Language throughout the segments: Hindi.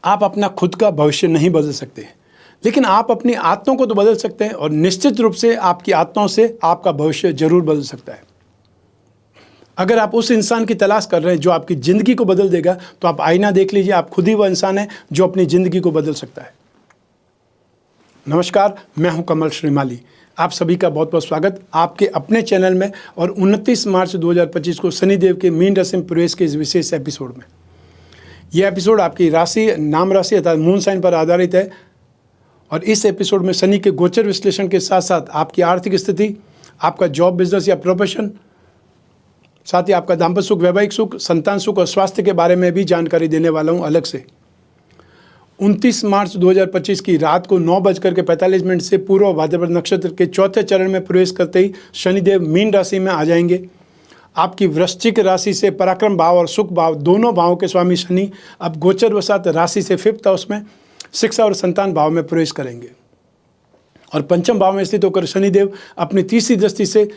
आप अपना खुद का भविष्य नहीं बदल सकते, लेकिन आप अपनी आत्माओं को तो बदल सकते हैं और निश्चित रूप से आपकी आत्माओं से आपका भविष्य जरूर बदल सकता है। अगर आप उस इंसान की तलाश कर रहे हैं जो आपकी ज़िंदगी को बदल देगा, तो आप आईना देख लीजिए, आप खुद ही वह इंसान है जो अपनी ज़िंदगी को बदल सकता है। नमस्कार, मैं हूं कमल श्रीमाली। आप सभी का बहुत बहुत स्वागत आपके अपने चैनल में और 29 मार्च 2025 को शनिदेव के मीन राशि में प्रवेश के इस विशेष एपिसोड में। यह एपिसोड आपकी राशि, नाम राशि अर्थात मून साइन पर आधारित है और इस एपिसोड में शनि के गोचर विश्लेषण के साथ साथ आपकी आर्थिक स्थिति, आपका जॉब, बिजनेस या प्रोफेशन, साथ ही आपका दाम्पत्य सुख, वैवाहिक सुख, संतान सुख और स्वास्थ्य के बारे में भी जानकारी देने वाला हूं अलग से। 29 मार्च 2025 की रात को 9:45 से पूर्व भाद्रपद नक्षत्र के चौथे चरण में प्रवेश करते ही शनिदेव मीन राशि में आ जाएंगे। आपकी वृश्चिक राशि से पराक्रम भाव और सुख भाव दोनों भावों के स्वामी शनि अब गोचर वसात राशि से 5th हाउस में शिक्षा और संतान भाव में प्रवेश करेंगे और पंचम भाव में स्थित होकर शनिदेव अपनी तीसरी दृष्टि से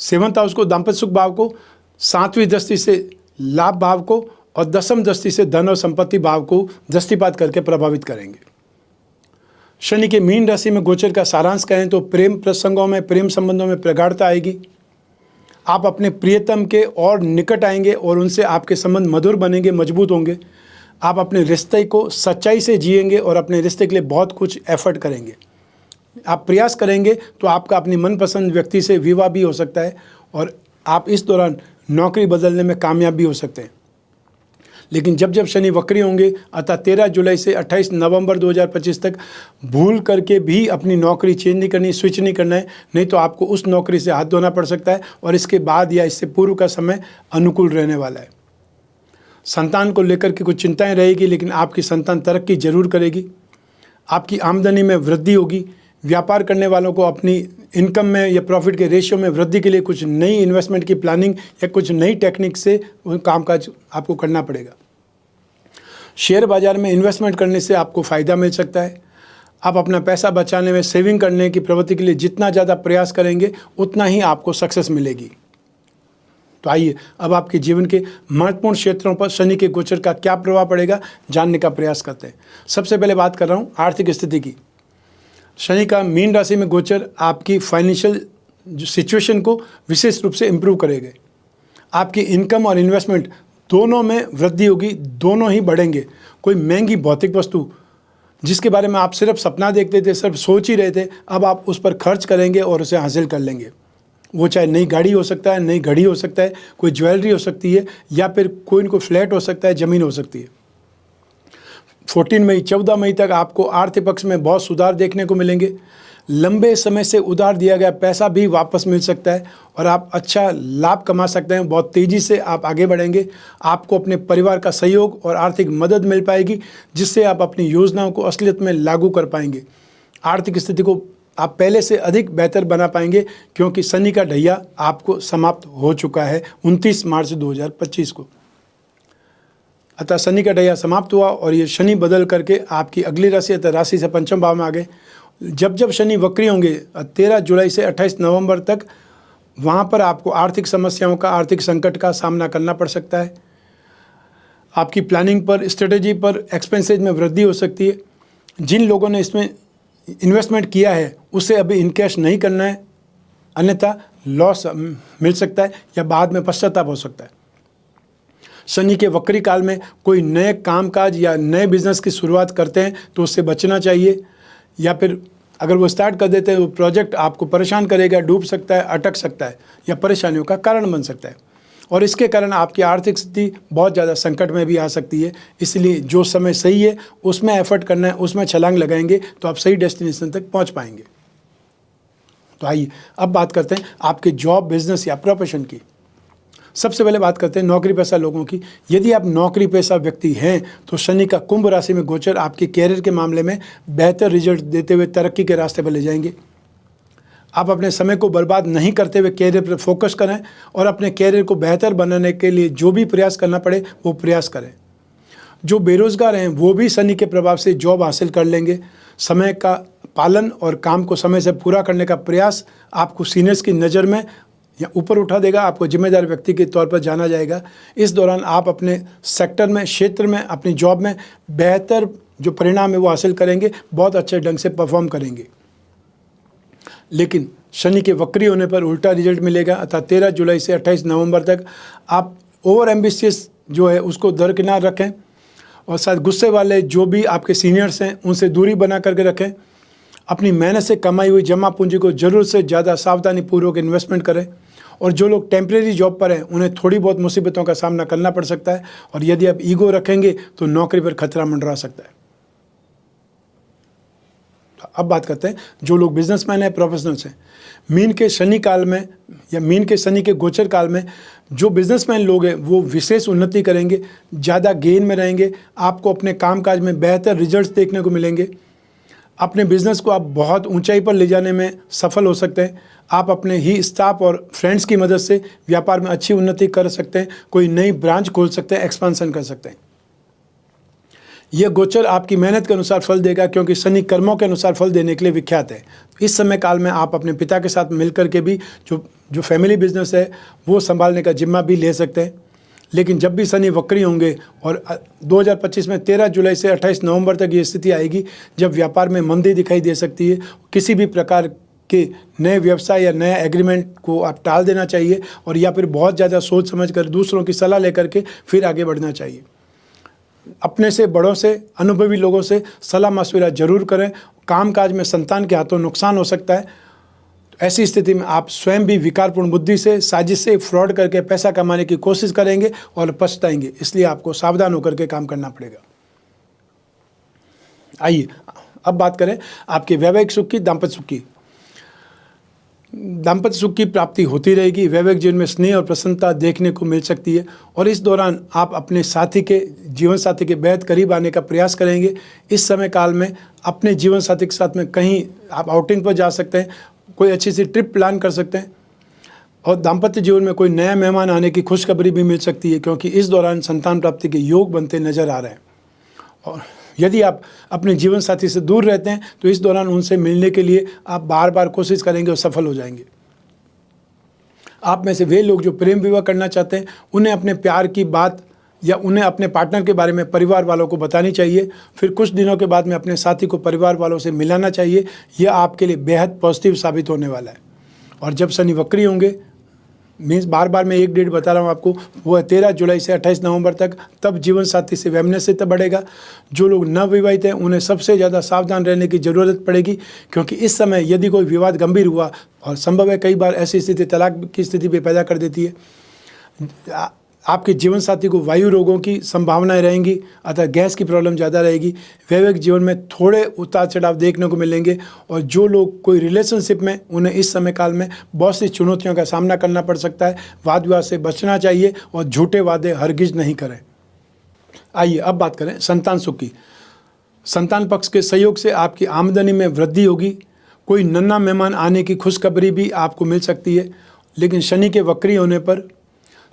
7th हाउस को, दाम्पत्य सुख भाव को, 7वीं दृष्टि से लाभ भाव को और 10वीं दृष्टि से धन और संपत्ति भाव को दृष्टिपात करके प्रभावित करेंगे। शनि के मीन राशि में गोचर का सारांश कहें तो प्रेम प्रसंगों में, प्रेम संबंधों में प्रगाढ़ता आएगी। आप अपने प्रियतम के और निकट आएंगे और उनसे आपके संबंध मधुर बनेंगे, मजबूत होंगे। आप अपने रिश्ते को सच्चाई से जिएंगे और अपने रिश्ते के लिए बहुत कुछ एफर्ट करेंगे। आप प्रयास करेंगे तो आपका अपनी मनपसंद व्यक्ति से विवाह भी हो सकता है और आप इस दौरान नौकरी बदलने में कामयाब भी हो सकते हैं। लेकिन जब जब शनि वक्री होंगे अतः 13 जुलाई से 28 नवंबर 2025 तक भूल करके भी अपनी नौकरी चेंज नहीं करनी, स्विच नहीं करना है, नहीं तो आपको उस नौकरी से हाथ धोना पड़ सकता है और इसके बाद या इससे पूर्व का समय अनुकूल रहने वाला है। संतान को लेकर के कुछ चिंताएं रहेगी, लेकिन आपकी संतान तरक्की जरूर करेगी। आपकी आमदनी में वृद्धि होगी। व्यापार करने वालों को अपनी इनकम में या प्रॉफिट के रेशियो में वृद्धि के लिए कुछ नई इन्वेस्टमेंट की प्लानिंग या कुछ नई टेक्निक से कामकाज आपको करना पड़ेगा। शेयर बाजार में इन्वेस्टमेंट करने से आपको फ़ायदा मिल सकता है। आप अपना पैसा बचाने में, सेविंग करने की प्रवृत्ति के लिए जितना ज़्यादा प्रयास करेंगे उतना ही आपको सक्सेस मिलेगी। तो आइए अब आपके जीवन के महत्वपूर्ण क्षेत्रों पर शनि के गोचर का क्या प्रभाव पड़ेगा जानने का प्रयास करते हैं। सबसे पहले बात कर रहा हूँ आर्थिक स्थिति की। शनि का मीन राशि में गोचर आपकी फाइनेंशियल सिचुएशन को विशेष रूप से इम्प्रूव करेंगे। आपकी इनकम और इन्वेस्टमेंट दोनों में वृद्धि होगी, दोनों ही बढ़ेंगे। कोई महंगी भौतिक वस्तु जिसके बारे में आप सिर्फ सपना देखते थे, सिर्फ सोच ही रहे थे, अब आप उस पर खर्च करेंगे और उसे हासिल कर लेंगे। वो चाहे नई गाड़ी हो सकता है, नई घड़ी हो सकता है, कोई ज्वेलरी हो सकती है या फिर कोई न कोई फ्लैट हो सकता है, ज़मीन हो सकती है। 14 मई तक आपको आर्थिक पक्ष में बहुत सुधार देखने को मिलेंगे। लंबे समय से उधार दिया गया पैसा भी वापस मिल सकता है और आप अच्छा लाभ कमा सकते हैं। बहुत तेज़ी से आप आगे बढ़ेंगे। आपको अपने परिवार का सहयोग और आर्थिक मदद मिल पाएगी, जिससे आप अपनी योजनाओं को असलियत में लागू कर पाएंगे। आर्थिक स्थिति को आप पहले से अधिक बेहतर बना पाएंगे क्योंकि शनि का ढैया आपको समाप्त हो चुका है 29 मार्च 2025 को। अतः शनि का ढैया समाप्त हुआ और ये शनि बदल करके आपकी अगली राशि अतः राशि से पंचम भाव में आ गए। जब जब शनि वक्री होंगे 13 जुलाई से 28 नवंबर तक, वहाँ पर आपको आर्थिक समस्याओं का, आर्थिक संकट का सामना करना पड़ सकता है। आपकी प्लानिंग पर, स्ट्रेटेजी पर, एक्सपेंसेज में वृद्धि हो सकती है। जिन लोगों ने इसमें इन्वेस्टमेंट किया है उसे अभी इनकैश नहीं करना है, अन्यथा लॉस मिल सकता है या बाद में पश्चाताप हो सकता है। शनि के वक्री काल में कोई नए कामकाज या नए बिजनेस की शुरुआत करते हैं तो उससे बचना चाहिए, या फिर अगर वो स्टार्ट कर देते हैं वो प्रोजेक्ट आपको परेशान करेगा, डूब सकता है, अटक सकता है या परेशानियों का कारण बन सकता है और इसके कारण आपकी आर्थिक स्थिति बहुत ज़्यादा संकट में भी आ सकती है। इसलिए जो समय सही है उसमें एफर्ट करना है, उसमें छलांग लगाएंगे तो आप सही डेस्टिनेशन तक पहुंच पाएंगे। तो आइए अब बात करते हैं आपके जॉब, बिजनेस या प्रोफेशन की। सबसे पहले बात करते हैं नौकरी पेशा लोगों की। यदि आप नौकरी पेशा व्यक्ति हैं तो शनि का कुंभ राशि में गोचर आपके कैरियर के मामले में बेहतर रिजल्ट देते हुए तरक्की के रास्ते पर ले जाएंगे। आप अपने समय को बर्बाद नहीं करते हुए कैरियर पर फोकस करें और अपने कैरियर को बेहतर बनाने के लिए जो भी प्रयास करना पड़े वो प्रयास करें। जो बेरोजगार हैं वो भी शनि के प्रभाव से जॉब हासिल कर लेंगे। समय का पालन और काम को समय से पूरा करने का प्रयास आपको सीनियर्स की नज़र में या ऊपर उठा देगा, आपको जिम्मेदार व्यक्ति के तौर पर जाना जाएगा। इस दौरान आप अपने सेक्टर में, क्षेत्र में, अपनी जॉब में बेहतर जो परिणाम है वो हासिल करेंगे, बहुत अच्छे ढंग से परफॉर्म करेंगे। लेकिन शनि के वक्री होने पर उल्टा रिजल्ट मिलेगा, अतः 13 जुलाई से 28 नवंबर तक आप ओवर एम्बिशियस जो है उसको दरकिनार रखें और साथ गुस्से वाले जो भी आपके सीनियर्स हैं उनसे दूरी बना करके रखें। अपनी मेहनत से कमाई हुई जमा पूंजी को ज़रूरत से ज़्यादा सावधानी पूर्वक इन्वेस्टमेंट करें। और जो लोग टेम्परेरी जॉब पर हैं उन्हें थोड़ी बहुत मुसीबतों का सामना करना पड़ सकता है, और यदि आप ईगो रखेंगे तो नौकरी पर खतरा मंडरा सकता है। अब बात करते हैं जो लोग बिजनेसमैन हैं, प्रोफेशनल्स हैं। मीन के शनि काल में या मीन के शनि के गोचर काल में जो बिजनेसमैन लोग हैं वो विशेष उन्नति करेंगे, ज़्यादा गेन में रहेंगे। आपको अपने कामकाज में बेहतर रिजल्ट्स देखने को मिलेंगे। अपने बिजनेस को आप बहुत ऊंचाई पर ले जाने में सफल हो सकते हैं। आप अपने ही स्टाफ और फ्रेंड्स की मदद से व्यापार में अच्छी उन्नति कर सकते हैं, कोई नई ब्रांच खोल सकते हैं, एक्सपांसन कर सकते हैं। यह गोचर आपकी मेहनत के अनुसार फल देगा, क्योंकि शनि कर्मों के अनुसार फल देने के लिए विख्यात है। इस समय काल में आप अपने पिता के साथ मिलकर के भी जो फैमिली बिजनेस है वो संभालने का जिम्मा भी ले सकते हैं। लेकिन जब भी शनि वक्री होंगे और 2025 में 13 जुलाई से 28 नवंबर तक ये स्थिति आएगी जब व्यापार में मंदी दिखाई दे सकती है। किसी भी प्रकार के नए व्यवसाय या नए एग्रीमेंट को आप टाल देना चाहिए, और या फिर बहुत ज़्यादा सोच समझ कर दूसरों की सलाह लेकर के फिर आगे बढ़ना चाहिए। अपने से बड़ों से, अनुभवी लोगों से सलाह मशविरा जरूर करें। कामकाज में संतान के हाथों नुकसान हो सकता है। ऐसी स्थिति में आप स्वयं भी विकारपूर्ण बुद्धि से, साजिश से, फ्रॉड करके पैसा कमाने की कोशिश करेंगे और पछताएंगे। इसलिए आपको सावधान होकर के काम करना पड़ेगा। आइए अब बात करें आपके वैवाहिक सुख की, दाम्पत्य सुख की। दाम्पत्य सुख की प्राप्ति होती रहेगी। वैवाहिक जीवन में स्नेह और प्रसन्नता देखने को मिल सकती है, और इस दौरान आप अपने जीवन साथी के बेहद करीब आने का प्रयास करेंगे। इस समय काल में अपने जीवन साथी के साथ में कहीं आप आउटिंग पर जा सकते हैं, कोई अच्छी सी ट्रिप प्लान कर सकते हैं, और दाम्पत्य जीवन में कोई नया मेहमान आने की खुशखबरी भी मिल सकती है, क्योंकि इस दौरान संतान प्राप्ति के योग बनते नजर आ रहे हैं। और यदि आप अपने जीवन साथी से दूर रहते हैं तो इस दौरान उनसे मिलने के लिए आप बार बार कोशिश करेंगे और सफल हो जाएंगे। आप में से वे लोग जो प्रेम विवाह करना चाहते हैं उन्हें अपने प्यार की बात या उन्हें अपने पार्टनर के बारे में परिवार वालों को बतानी चाहिए। फिर कुछ दिनों के बाद में अपने साथी को परिवार वालों से मिलाना चाहिए। यह आपके लिए बेहद पॉजिटिव साबित होने वाला है। और जब शनि वक्री होंगे, मीन्स बार बार मैं एक डेट बता रहा हूँ आपको, वो है 13 जुलाई से 28 नवंबर तक, तब जीवन साथी से वैमनस्य बढ़ेगा। जो लोग नवविवाहित हैं उन्हें सबसे ज़्यादा सावधान रहने की ज़रूरत पड़ेगी, क्योंकि इस समय यदि कोई विवाद गंभीर हुआ, और संभव है कई बार ऐसी स्थिति तलाक की स्थिति भी पैदा कर देती है, आपके जीवन साथी को वायु रोगों की संभावनाएं रहेंगी, अतः गैस की प्रॉब्लम ज़्यादा रहेगी। वैवाहिक जीवन में थोड़े उतार चढ़ाव देखने को मिलेंगे, और जो लोग कोई रिलेशनशिप में, उन्हें इस समय काल में बहुत सी चुनौतियों का सामना करना पड़ सकता है। वाद विवाद से बचना चाहिए और झूठे वादे हरगिज नहीं करें। आइए अब बात करें संतान सुख की। संतान पक्ष के सहयोग से आपकी आमदनी में वृद्धि होगी। कोई नन्हा मेहमान आने की खुशखबरी भी आपको मिल सकती है। लेकिन शनि के वक्री होने पर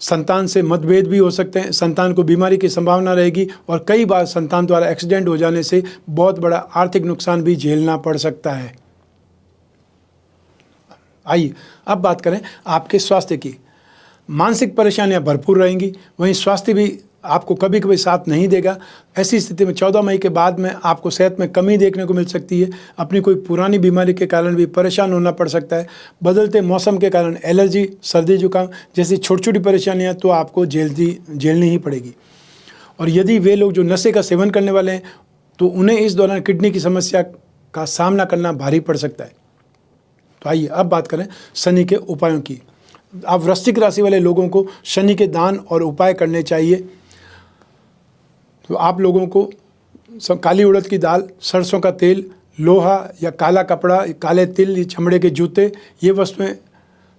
संतान से मतभेद भी हो सकते हैं। संतान को बीमारी की संभावना रहेगी, और कई बार संतान द्वारा एक्सीडेंट हो जाने से बहुत बड़ा आर्थिक नुकसान भी झेलना पड़ सकता है। आइए अब बात करें आपके स्वास्थ्य की। मानसिक परेशानियां भरपूर रहेंगी, वहीं स्वास्थ्य भी आपको कभी कभी साथ नहीं देगा। ऐसी स्थिति में 14 मई के बाद में आपको सेहत में कमी देखने को मिल सकती है। अपनी कोई पुरानी बीमारी के कारण भी परेशान होना पड़ सकता है। बदलते मौसम के कारण एलर्जी, सर्दी जुकाम जैसी छोटी छोटी परेशानियां तो आपको झेलनी ही पड़ेगी। और यदि वे लोग जो नशे का सेवन करने वाले हैं तो उन्हें इस दौरान किडनी की समस्या का सामना करना भारी पड़ सकता है। तो आइए अब बात करें शनि के उपायों की। आप वृश्चिक राशि वाले लोगों को शनि के दान और उपाय करने चाहिए। तो आप लोगों को काली उड़द की दाल, सरसों का तेल, लोहा या काला कपड़ा, काले तिल, चमड़े के जूते, ये वस्तुएं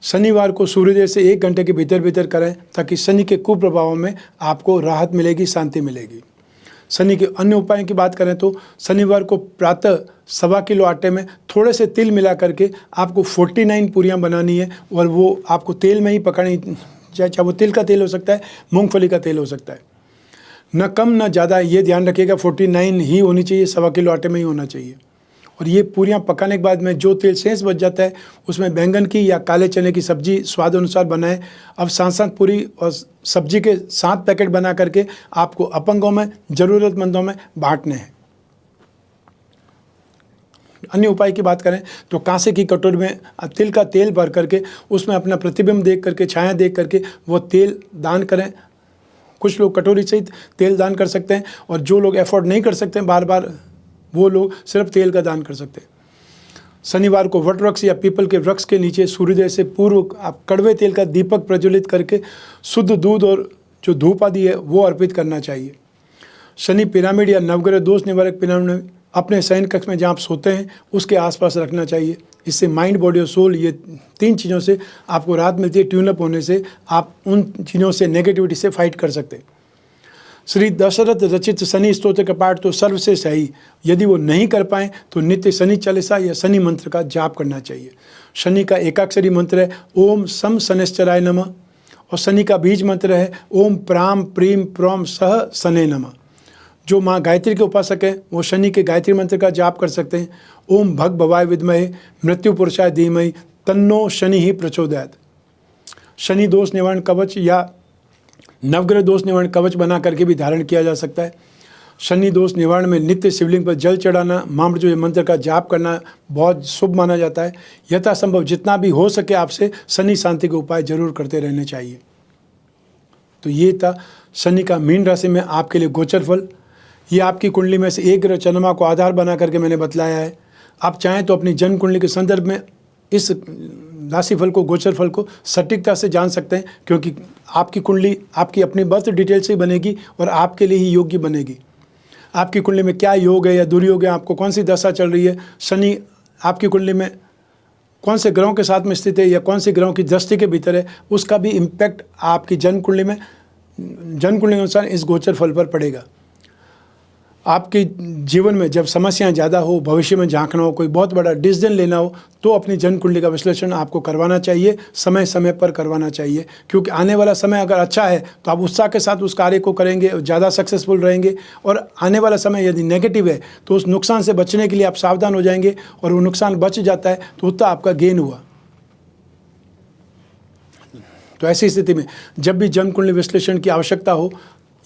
शनिवार को सूर्योदय से 1 घंटे के भीतर करें, ताकि शनि के कुप्रभावों में आपको राहत मिलेगी, शांति मिलेगी। शनि के अन्य उपायों की बात करें तो शनिवार को प्रातः 1.25 किलो आटे में थोड़े से तिल मिला करके आपको 49 पूरियाँ बनानी है, और वो आपको तेल में ही पकानी, चाहे वो तिल का तेल हो सकता है, मूंगफली का तेल हो सकता है। न कम न ज़्यादा, ये ध्यान रखिएगा 49 ही होनी चाहिए, 1.25 किलो आटे में ही होना चाहिए। और ये पूरियाँ पकाने के बाद में जो तेल शेष बच जाता है उसमें बैंगन की या काले चने की सब्जी स्वाद अनुसार बनाएं। अब साथ साथ पूरी और सब्जी के 7 पैकेट बना करके आपको अपंगों में, ज़रूरतमंदों में बांटने हैं। अन्य उपाय की बात करें तो कांसे की कटोरी में तिल का तेल भर करके उसमें अपना प्रतिबिंब देख करके, छाया देख करके वो तेल दान करें। कुछ लोग कटोरी सहित तेल दान कर सकते हैं और जो लोग अफोर्ड नहीं कर सकते हैं बार बार, वो लोग सिर्फ तेल का दान कर सकते हैं। शनिवार को वट वृक्ष या पीपल के वृक्ष के नीचे सूर्योदय से पूर्व आप कड़वे तेल का दीपक प्रज्वलित करके शुद्ध दूध और जो धूप आदि है वो अर्पित करना चाहिए। शनि पिरामिड या नवग्रह दोष निवारक पिरामिड अपने शयन कक्ष में जहाँ आप सोते हैं उसके आसपास रखना चाहिए। इससे माइंड, बॉडी और सोल, ये 3 चीज़ों से आपको राहत मिलती है। ट्यूनअप होने से आप उन चीज़ों से, नेगेटिविटी से फाइट कर सकते हैं। श्री दशरथ रचित शनि स्तोत्र का पाठ तो सर्वश्रेष्ठ है ही। यदि वो नहीं कर पाएँ तो नित्य शनि चालीसा या शनि मंत्र का जाप करना चाहिए। शनि का एकाक्षरी मंत्र है ओम सम शनैश्चराय नमः और शनि का बीज मंत्र है ओम प्राम प्रीम प्रोम सह शनै नमः। जो माँ गायत्री के उपासक हैं वो शनि के गायत्री मंत्र का जाप कर सकते हैं। ओम भग भवाय विद्महे मृत्यु पुरुषाय धीमहि तन्नो शनि ही प्रचोदयात्। शनि दोष निवारण कवच या नवग्रह दोष निवारण कवच बना करके भी धारण किया जा सकता है। शनि दोष निवारण में नित्य शिवलिंग पर जल चढ़ाना, मामृत्युंजय मंत्र का जाप करना बहुत शुभ माना जाता है। यथासंभव जितना भी हो सके आपसे शनि शांति के उपाय जरूर करते रहने चाहिए। तो ये था शनि का मीन राशि में आपके लिए गोचर फल। ये आपकी कुंडली में से एक ग्रह चंद्रमा को आधार बना करके मैंने बतलाया है। आप चाहें तो अपनी जन्म कुंडली के संदर्भ में इस राशिफल को, गोचर फल को सटीकता से जान सकते हैं, क्योंकि आपकी कुंडली आपकी अपनी बर्थ डिटेल से ही बनेगी और आपके लिए ही योग्य बनेगी। आपकी कुंडली में क्या योग है या दुर्योग है, आपको कौन सी दशा चल रही है, शनि आपकी कुंडली में कौन से ग्रहों के साथ में स्थित है या कौन से ग्रहों की दृष्टि के भीतर है, उसका भी इम्पैक्ट आपकी जन्म कुंडली के अनुसार इस गोचर फल पर पड़ेगा। आपके जीवन में जब समस्याएं ज़्यादा हो, भविष्य में झांकना हो, कोई बहुत बड़ा डिसीजन लेना हो, तो अपनी जन्म कुंडली का विश्लेषण आपको करवाना चाहिए, समय समय पर करवाना चाहिए। क्योंकि आने वाला समय अगर अच्छा है तो आप उत्साह के साथ उस कार्य को करेंगे और ज़्यादा सक्सेसफुल रहेंगे, और आने वाला समय यदि नेगेटिव है तो उस नुकसान से बचने के लिए आप सावधान हो जाएंगे, और वो नुकसान बच जाता है तो उतना आपका गेन हुआ। तो ऐसी स्थिति में जब भी जन्म कुंडली विश्लेषण की आवश्यकता हो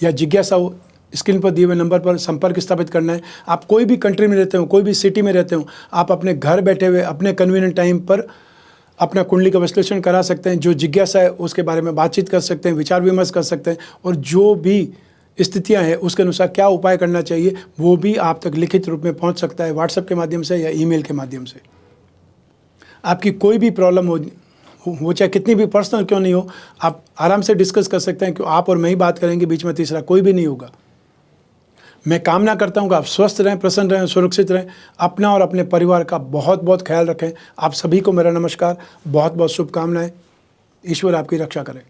या जिज्ञासा हो, स्क्रीन पर दिए हुए नंबर पर संपर्क स्थापित करना है। आप कोई भी कंट्री में रहते हो, कोई भी सिटी में रहते हो, आप अपने घर बैठे हुए अपने कन्वीनियंट टाइम पर अपना कुंडली का विश्लेषण करा सकते हैं। जो जिज्ञासा है उसके बारे में बातचीत कर सकते हैं, विचार विमर्श कर सकते हैं, और जो भी स्थितियां हैं उसके अनुसार क्या उपाय करना चाहिए वो भी आप तक लिखित रूप में पहुंच सकता है, व्हाट्सएप के माध्यम से या ईमेल के माध्यम से। आपकी कोई भी प्रॉब्लम हो चाहे कितनी भी पर्सनल क्यों नहीं हो, आप आराम से डिस्कस कर सकते हैं, क्यों आप और मैं ही बात करेंगे, बीच में तीसरा कोई भी नहीं होगा। मैं कामना करता हूं कि आप स्वस्थ रहें, प्रसन्न रहें, सुरक्षित रहें, अपना और अपने परिवार का बहुत बहुत ख्याल रखें। आप सभी को मेरा नमस्कार, बहुत बहुत शुभकामनाएं। ईश्वर आपकी रक्षा करें।